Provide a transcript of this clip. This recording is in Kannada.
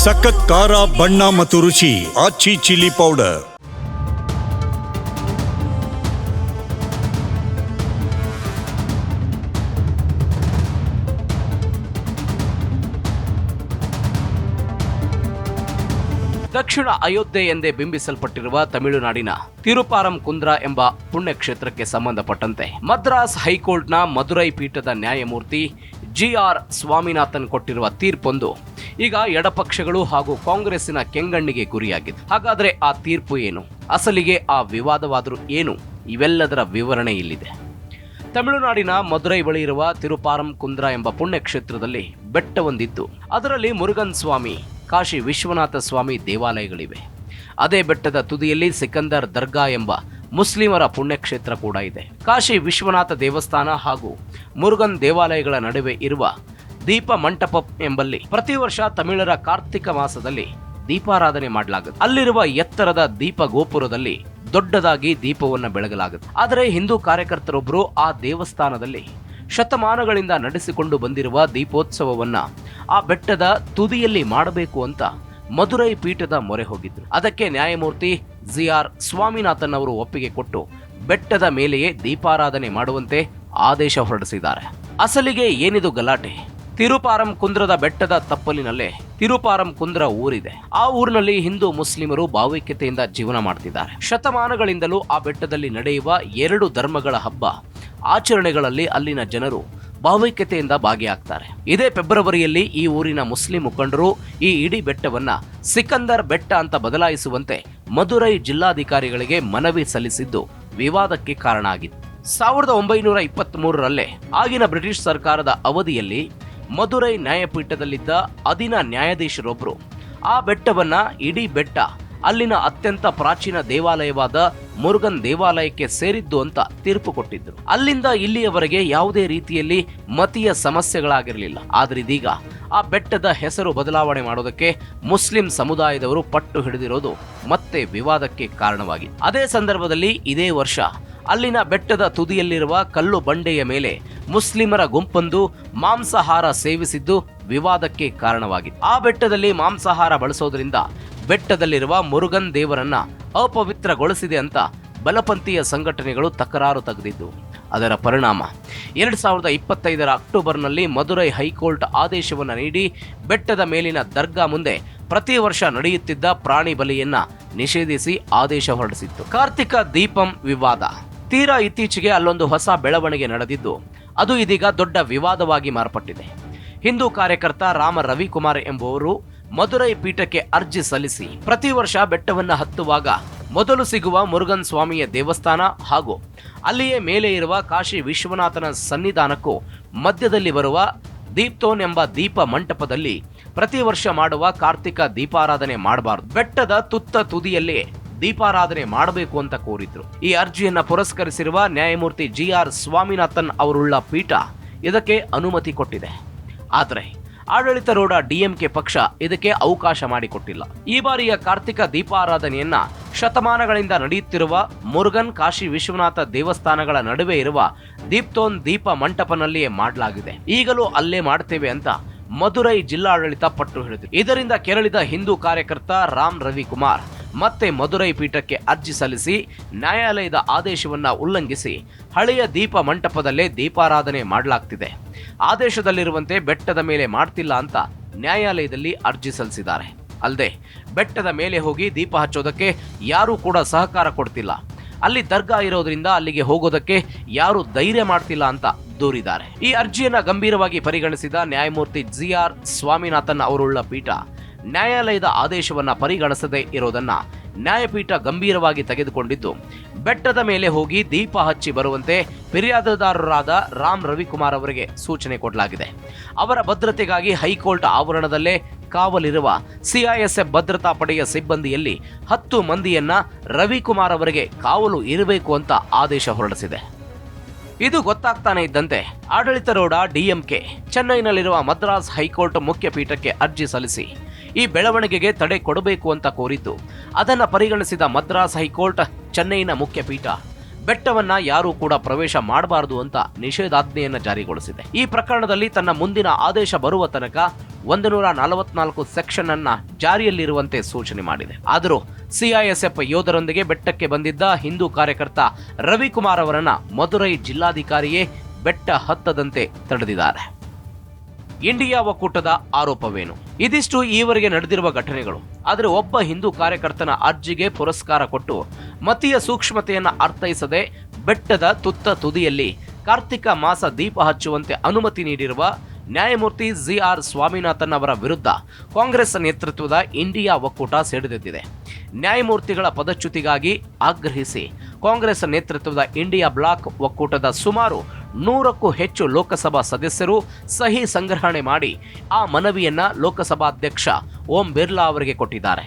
ಸಖತ್ ಖಾರ ಬಣ್ಣ ಮತ್ತು ರುಚಿ ಆಚಿ ಚಿಲ್ಲಿ ಪೌಡರ್. ದಕ್ಷಿಣ ಅಯೋಧ್ಯೆ ಎಂದೇ ಬಿಂಬಿಸಲ್ಪಟ್ಟಿರುವ ತಮಿಳುನಾಡಿನ ತಿರುಪಾರಂಕುಂದ್ರ ಎಂಬ ಪುಣ್ಯಕ್ಷೇತ್ರಕ್ಕೆ ಸಂಬಂಧಪಟ್ಟಂತೆ ಮದ್ರಾಸ್ ಹೈಕೋರ್ಟ್ನ ಮದುರೈ ಪೀಠದ ನ್ಯಾಯಮೂರ್ತಿ GR ಸ್ವಾಮಿನಾಥನ್ ಕೊಟ್ಟಿರುವ ತೀರ್ಪೊಂದು ಈಗ ಎಡಪಕ್ಷಗಳು ಹಾಗೂ ಕಾಂಗ್ರೆಸ್ಸಿನ ಕೆಂಗಣ್ಣಿಗೆ ಗುರಿಯಾಗಿದೆ. ಹಾಗಾದ್ರೆ ಆ ತೀರ್ಪು ಏನು, ಅಸಲಿಗೆ ಆ ವಿವಾದವಾದರೂ ಏನು, ಇವೆಲ್ಲದರ ವಿವರಣೆ ಇಲ್ಲಿದೆ. ತಮಿಳುನಾಡಿನ ಮದುರೈ ಬಳಿ ಇರುವ ತಿರುಪಾರಂಕುಂದ್ರ ಎಂಬ ಪುಣ್ಯಕ್ಷೇತ್ರದಲ್ಲಿ ಬೆಟ್ಟವೊಂದಿದ್ದು ಅದರಲ್ಲಿ ಮುರುಗನ್ ಸ್ವಾಮಿ, ಕಾಶಿ ವಿಶ್ವನಾಥ ಸ್ವಾಮಿ ದೇವಾಲಯಗಳಿವೆ. ಅದೇ ಬೆಟ್ಟದ ತುದಿಯಲ್ಲಿ ಸಿಕಂದರ್ ದರ್ಗಾ ಎಂಬ ಮುಸ್ಲಿಮರ ಪುಣ್ಯಕ್ಷೇತ್ರ ಕೂಡ ಇದೆ. ಕಾಶಿ ವಿಶ್ವನಾಥ ದೇವಸ್ಥಾನ ಹಾಗೂ ಮುರುಗನ್ ದೇವಾಲಯಗಳ ನಡುವೆ ಇರುವ ದೀಪ ಮಂಟಪ ಎಂಬಲ್ಲಿ ಪ್ರತಿ ವರ್ಷ ತಮಿಳರ ಕಾರ್ತಿಕ ಮಾಸದಲ್ಲಿ ದೀಪಾರಾಧನೆ ಮಾಡಲಾಗುತ್ತೆ. ಅಲ್ಲಿರುವ ಎತ್ತರದ ದೀಪ ಗೋಪುರದಲ್ಲಿ ದೊಡ್ಡದಾಗಿ ದೀಪವನ್ನು ಬೆಳಗಲಾಗುತ್ತೆ. ಆದರೆ ಹಿಂದೂ ಕಾರ್ಯಕರ್ತರೊಬ್ಬರು ಆ ದೇವಸ್ಥಾನದಲ್ಲಿ ಶತಮಾನಗಳಿಂದ ನಡೆಸಿಕೊಂಡು ಬಂದಿರುವ ದೀಪೋತ್ಸವವನ್ನ ಆ ಬೆಟ್ಟದ ತುದಿಯಲ್ಲಿ ಮಾಡಬೇಕು ಅಂತ ಮದುರೈ ಪೀಠದ ಮೊರೆ ಹೋಗಿದ್ರು. ಅದಕ್ಕೆ ನ್ಯಾಯಮೂರ್ತಿ GR ಸ್ವಾಮಿನಾಥನ್ ಅವರು ಒಪ್ಪಿಗೆ ಕೊಟ್ಟು ಬೆಟ್ಟದ ಮೇಲೆಯೇ ದೀಪಾರಾಧನೆ ಮಾಡುವಂತೆ ಆದೇಶ ಹೊರಡಿಸಿದ್ದಾರೆ. ಅಸಲಿಗೆ ಏನಿದು ಗಲಾಟೆ? ತಿರುಪಾರಂಕುಂದ್ರದ ಬೆಟ್ಟದ ತಪ್ಪಲಿನಲ್ಲೇ ತಿರುಪಾರಂಕುಂದ್ರ ಊರಿದೆ. ಆ ಊರಿನಲ್ಲಿ ಹಿಂದೂ ಮುಸ್ಲಿಮರು ಭಾವೈಕ್ಯತೆಯಿಂದ ಜೀವನ ಮಾಡ್ತಿದ್ದಾರೆ. ಶತಮಾನಗಳಿಂದಲೂ ಆ ಬೆಟ್ಟದಲ್ಲಿ ನಡೆಯುವ 2 ಧರ್ಮಗಳ ಹಬ್ಬ ಆಚರಣೆಗಳಲ್ಲಿ ಅಲ್ಲಿನ ಜನರು ಭಾವೈಕ್ಯತೆಯಿಂದ ಭಾಗಿಯಾಗ್ತಾರೆ. ಇದೇ ಫೆಬ್ರವರಿಯಲ್ಲಿ ಈ ಊರಿನ ಮುಸ್ಲಿಂ ಮುಖಂಡರು ಈ ಇಡೀ ಬೆಟ್ಟವನ್ನ ಸಿಕಂದರ್ ಬೆಟ್ಟ ಅಂತ ಬದಲಾಯಿಸುವಂತೆ ಮದುರೈ ಜಿಲ್ಲಾಧಿಕಾರಿಗಳಿಗೆ ಮನವಿ ಸಲ್ಲಿಸಿದ್ದು ವಿವಾದಕ್ಕೆ ಕಾರಣ ಆಗಿತ್ತು. 1923ರಲ್ಲೇ ಆಗಿನ ಬ್ರಿಟಿಷ್ ಸರ್ಕಾರದ ಅವಧಿಯಲ್ಲಿ ಮದುರೈ ನ್ಯಾಯಪೀಠದಲ್ಲಿದ್ದ ಅಧೀನ ನ್ಯಾಯಾಧೀಶರೊಬ್ಬರು ಆ ಬೆಟ್ಟವನ್ನ ಇಡೀ ಬೆಟ್ಟ ಅಲ್ಲಿನ ಅತ್ಯಂತ ಪ್ರಾಚೀನ ದೇವಾಲಯವಾದ ಮುರುಗನ್ ದೇವಾಲಯಕ್ಕೆ ಸೇರಿದ್ದು ಅಂತ ತೀರ್ಪು ಕೊಟ್ಟಿದ್ರು. ಅಲ್ಲಿಂದ ಇಲ್ಲಿಯವರೆಗೆ ಯಾವುದೇ ರೀತಿಯಲ್ಲಿ ಮತೀಯ ಸಮಸ್ಯೆಗಳಾಗಿರಲಿಲ್ಲ. ಆದ್ರೆ ಇದೀಗ ಆ ಬೆಟ್ಟದ ಹೆಸರು ಬದಲಾವಣೆ ಮಾಡೋದಕ್ಕೆ ಮುಸ್ಲಿಂ ಸಮುದಾಯದವರು ಪಟ್ಟು ಹಿಡಿದಿರೋದು ಮತ್ತೆ ವಿವಾದಕ್ಕೆ ಕಾರಣವಾಗಿದೆ. ಅದೇ ಸಂದರ್ಭದಲ್ಲಿ ಇದೇ ವರ್ಷ ಅಲ್ಲಿನ ಬೆಟ್ಟದ ತುದಿಯಲ್ಲಿರುವ ಕಲ್ಲು ಬಂಡೆಯ ಮೇಲೆ ಮುಸ್ಲಿಮರ ಗುಂಪೊಂದು ಮಾಂಸಾಹಾರ ಸೇವಿಸಿದ್ದು ವಿವಾದಕ್ಕೆ ಕಾರಣವಾಗಿದೆ. ಆ ಬೆಟ್ಟದಲ್ಲಿ ಮಾಂಸಾಹಾರ ಬಳಸೋದ್ರಿಂದ ಬೆಟ್ಟದಲ್ಲಿರುವ ಮುರುಗನ್ ದೇವರನ್ನ ಅಪವಿತ್ರಗೊಳಿಸಿದೆ ಅಂತ ಬಲಪಂಥೀಯ ಸಂಘಟನೆಗಳು ತಕರಾರು ತೆಗೆದಿದ್ದು. ಅದರ ಪರಿಣಾಮ 2025ರ ಅಕ್ಟೋಬರ್ನಲ್ಲಿ ಮದುರೈ ಹೈಕೋರ್ಟ್ ಆದೇಶವನ್ನು ನೀಡಿ ಬೆಟ್ಟದ ಮೇಲಿನ ದರ್ಗಾ ಮುಂದೆ ಪ್ರತಿ ವರ್ಷ ನಡೆಯುತ್ತಿದ್ದ ಪ್ರಾಣಿ ಬಲಿಯನ್ನ ನಿಷೇಧಿಸಿ ಆದೇಶ ಹೊರಡಿಸಿತ್ತು. ಕಾರ್ತಿಕ ದೀಪಂ ವಿವಾದ ತೀರಾ ಇತ್ತೀಚೆಗೆ ಅಲ್ಲೊಂದು ಹೊಸ ಬೆಳವಣಿಗೆ ನಡೆದಿದ್ದು ಅದು ಇದೀಗ ದೊಡ್ಡ ವಿವಾದವಾಗಿ ಮಾರ್ಪಟ್ಟಿದೆ. ಹಿಂದೂ ಕಾರ್ಯಕರ್ತ ರಾಮ ರವಿಕುಮಾರ್ ಎಂಬುವರು ಮದುರೈ ಪೀಠಕ್ಕೆ ಅರ್ಜಿ ಸಲ್ಲಿಸಿ ಪ್ರತಿ ವರ್ಷ ಬೆಟ್ಟವನ್ನು ಹತ್ತುವಾಗ ಮೊದಲು ಸಿಗುವ ಮುರುಗನ್ ಸ್ವಾಮಿಯ ದೇವಸ್ಥಾನ ಹಾಗೂ ಅಲ್ಲಿಯೇ ಮೇಲೆ ಇರುವ ಕಾಶಿ ವಿಶ್ವನಾಥನ ಸನ್ನಿಧಾನಕ್ಕೂ ಮಧ್ಯದಲ್ಲಿ ಬರುವ ದೀಪ್ತೋನ್ ಎಂಬ ದೀಪ ಮಂಟಪದಲ್ಲಿ ಪ್ರತಿ ವರ್ಷ ಮಾಡುವ ಕಾರ್ತಿಕ ದೀಪಾರಾಧನೆ ಮಾಡಬಾರದು, ಬೆಟ್ಟದ ತುತ್ತ ತುದಿಯಲ್ಲಿ ದೀಪಾರಾಧನೆ ಮಾಡಬೇಕು ಅಂತ ಕೋರಿದ್ರು. ಈ ಅರ್ಜಿಯನ್ನ ಪುರಸ್ಕರಿಸಿರುವ ನ್ಯಾಯಮೂರ್ತಿ GR ಸ್ವಾಮಿನಾಥನ್ ಅವರುಳ್ಳ ಪೀಠ ಇದಕ್ಕೆ ಅನುಮತಿ ಕೊಟ್ಟಿದೆ. ಆದರೆ ಆಡಳಿತಾರೂಢ DMK ಪಕ್ಷ ಇದಕ್ಕೆ ಅವಕಾಶ ಮಾಡಿಕೊಟ್ಟಿಲ್ಲ. ಈ ಬಾರಿಯ ಕಾರ್ತಿಕ ದೀಪಾರಾಧನೆಯನ್ನ ಶತಮಾನಗಳಿಂದ ನಡೆಯುತ್ತಿರುವ ಮುರುಗನ್ ಕಾಶಿ ವಿಶ್ವನಾಥ ದೇವಸ್ಥಾನಗಳ ನಡುವೆ ಇರುವ ದೀಪ್ತೋನ್ ದೀಪ ಮಂಟಪನಲ್ಲಿಯೇ ಮಾಡಲಾಗಿದೆ. ಈಗಲೂ ಅಲ್ಲೇ ಮಾಡ್ತೇವೆ ಅಂತ ಮದುರೈ ಜಿಲ್ಲಾಡಳಿತ ಪಟ್ಟು ಹಿಡಿದಿದೆ. ಇದರಿಂದ ಕೆರಳಿದ ಹಿಂದೂ ಕಾರ್ಯಕರ್ತ ರಾಮ್ ರವಿಕುಮಾರ್ ಮತ್ತೆ ಮದುರೈ ಪೀಠಕ್ಕೆ ಅರ್ಜಿ ಸಲ್ಲಿಸಿ ನ್ಯಾಯಾಲಯದ ಆದೇಶವನ್ನ ಉಲ್ಲಂಘಿಸಿ ಹಳೆಯ ದೀಪ ಮಂಟಪದಲ್ಲೇ ದೀಪಾರಾಧನೆ ಮಾಡಲಾಗ್ತಿದೆ, ಆದೇಶದಲ್ಲಿರುವಂತೆ ಬೆಟ್ಟದ ಮೇಲೆ ಮಾಡ್ತಿಲ್ಲ ಅಂತ ನ್ಯಾಯಾಲಯದಲ್ಲಿ ಅರ್ಜಿ ಸಲ್ಲಿಸಿದ್ದಾರೆ. ಅಲ್ಲದೆ ಬೆಟ್ಟದ ಮೇಲೆ ಹೋಗಿ ದೀಪ ಹಚ್ಚೋದಕ್ಕೆ ಯಾರೂ ಕೂಡ ಸಹಕಾರ ಕೊಡ್ತಿಲ್ಲ, ಅಲ್ಲಿ ದರ್ಗಾ ಇರೋದ್ರಿಂದ ಅಲ್ಲಿಗೆ ಹೋಗೋದಕ್ಕೆ ಯಾರು ಧೈರ್ಯ ಮಾಡ್ತಿಲ್ಲ ಅಂತ ದೂರಿದ್ದಾರೆ. ಈ ಅರ್ಜಿಯನ್ನ ಗಂಭೀರವಾಗಿ ಪರಿಗಣಿಸಿದ ನ್ಯಾಯಮೂರ್ತಿ GR ಸ್ವಾಮಿನಾಥನ್ ಅವರುಳ್ಳ ಪೀಠ ನ್ಯಾಯಾಲಯದ ಆದೇಶವನ್ನ ಪರಿಗಣಿಸದೇ ಇರೋದನ್ನ ನ್ಯಾಯಪೀಠ ಗಂಭೀರವಾಗಿ ತೆಗೆದುಕೊಂಡಿದ್ದು ಬೆಟ್ಟದ ಮೇಲೆ ಹೋಗಿ ದೀಪ ಹಚ್ಚಿ ಬರುವಂತೆ ಫಿರ್ಯಾದುದಾರರಾದ ರಾಮ್ ರವಿಕುಮಾರ್ ಅವರಿಗೆ ಸೂಚನೆ ಕೊಡಲಾಗಿದೆ. ಅವರ ಭದ್ರತೆಗಾಗಿ ಹೈಕೋರ್ಟ್ ಆವರಣದಲ್ಲೇ ಕಾವಲಿರುವ CISF ಭದ್ರತಾ ಪಡೆಯ ಸಿಬ್ಬಂದಿಯಲ್ಲಿ 10 ಮಂದಿಯನ್ನ ರವಿಕುಮಾರ್ ಅವರಿಗೆ ಕಾವಲು ಇರಬೇಕು ಅಂತ ಆದೇಶ ಹೊರಡಿಸಿದೆ. ಇದು ಗೊತ್ತಾಗ್ತಾನೆ ಇದ್ದಂತೆ ಆಡಳಿತಾರೂಢ DMK ಚೆನ್ನೈನಲ್ಲಿರುವ ಮದ್ರಾಸ್ ಹೈಕೋರ್ಟ್ ಮುಖ್ಯ ಪೀಠಕ್ಕೆ ಅರ್ಜಿ ಸಲ್ಲಿಸಿ ಈ ಬೆಳವಣಿಗೆಗೆ ತಡೆ ಕೊಡಬೇಕು ಅಂತ ಕೋರಿದ್ದು ಅದನ್ನು ಪರಿಗಣಿಸಿದ ಮದ್ರಾಸ್ ಹೈಕೋರ್ಟ್ ಚೆನ್ನೈನ ಮುಖ್ಯ ಪೀಠ ಬೆಟ್ಟವನ್ನ ಯಾರೂ ಕೂಡ ಪ್ರವೇಶ ಮಾಡಬಾರದು ಅಂತ ನಿಷೇಧಾಜ್ಞೆಯನ್ನು ಜಾರಿಗೊಳಿಸಿದೆ. ಈ ಪ್ರಕರಣದಲ್ಲಿ ತನ್ನ ಮುಂದಿನ ಆದೇಶ ಬರುವ ತನಕ 144 ಸೆಕ್ಷನ್ ಅನ್ನ ಜಾರಿಯಲ್ಲಿರುವಂತೆ ಸೂಚನೆ ಮಾಡಿದೆ. ಆದರೂ ಸಿಐಎಸ್ಎಫ್ ಯೋಧರೊಂದಿಗೆ ಬೆಟ್ಟಕ್ಕೆ ಬಂದಿದ್ದ ಹಿಂದೂ ಕಾರ್ಯಕರ್ತ ರವಿಕುಮಾರ್ ಅವರನ್ನ ಮದುರೈ ಜಿಲ್ಲಾಧಿಕಾರಿಯೇ ಬೆಟ್ಟ ಹತ್ತದಂತೆ ತಡೆದಿದ್ದಾರೆ. ಇಂಡಿಯಾ ಒಕ್ಕೂಟದ ಆರೋಪವೇನು? ಇದಿಷ್ಟು ಈವರೆಗೆ ನಡೆದಿರುವ ಘಟನೆಗಳು. ಆದರೆ ಒಬ್ಬ ಹಿಂದೂ ಕಾರ್ಯಕರ್ತನ ಅರ್ಜಿಗೆ ಪುರಸ್ಕಾರ ಕೊಟ್ಟು ಮತೀಯ ಸೂಕ್ಷ್ಮತೆಯನ್ನು ಅರ್ಥೈಸದೆ ಬೆಟ್ಟದ ತುತ್ತ ತುದಿಯಲ್ಲಿ ಕಾರ್ತಿಕ ಮಾಸ ದೀಪ ಹಚ್ಚುವಂತೆ ಅನುಮತಿ ನೀಡಿರುವ ನ್ಯಾಯಮೂರ್ತಿ ZR ಸ್ವಾಮಿನಾಥನ್ ಅವರ ವಿರುದ್ಧ ಕಾಂಗ್ರೆಸ್ ನೇತೃತ್ವದ ಇಂಡಿಯಾ ಒಕ್ಕೂಟ ಸಿಡಿದೆದ್ದಿದೆ. ನ್ಯಾಯಮೂರ್ತಿಗಳ ಪದಚ್ಯುತಿಗಾಗಿ ಆಗ್ರಹಿಸಿ ಕಾಂಗ್ರೆಸ್ ನೇತೃತ್ವದ ಇಂಡಿಯಾ ಬ್ಲಾಕ್ ಒಕ್ಕೂಟದ ಸುಮಾರು 100ಕ್ಕೂ ಹೆಚ್ಚು ಲೋಕಸಭಾ ಸದಸ್ಯರು ಸಹಿ ಸಂಗ್ರಹಣೆ ಮಾಡಿ ಆ ಮನವಿಯನ್ನ ಲೋಕಸಭಾಧ್ಯಕ್ಷ ಓಂ ಬಿರ್ಲಾ ಅವರಿಗೆ ಕೊಟ್ಟಿದ್ದಾರೆ.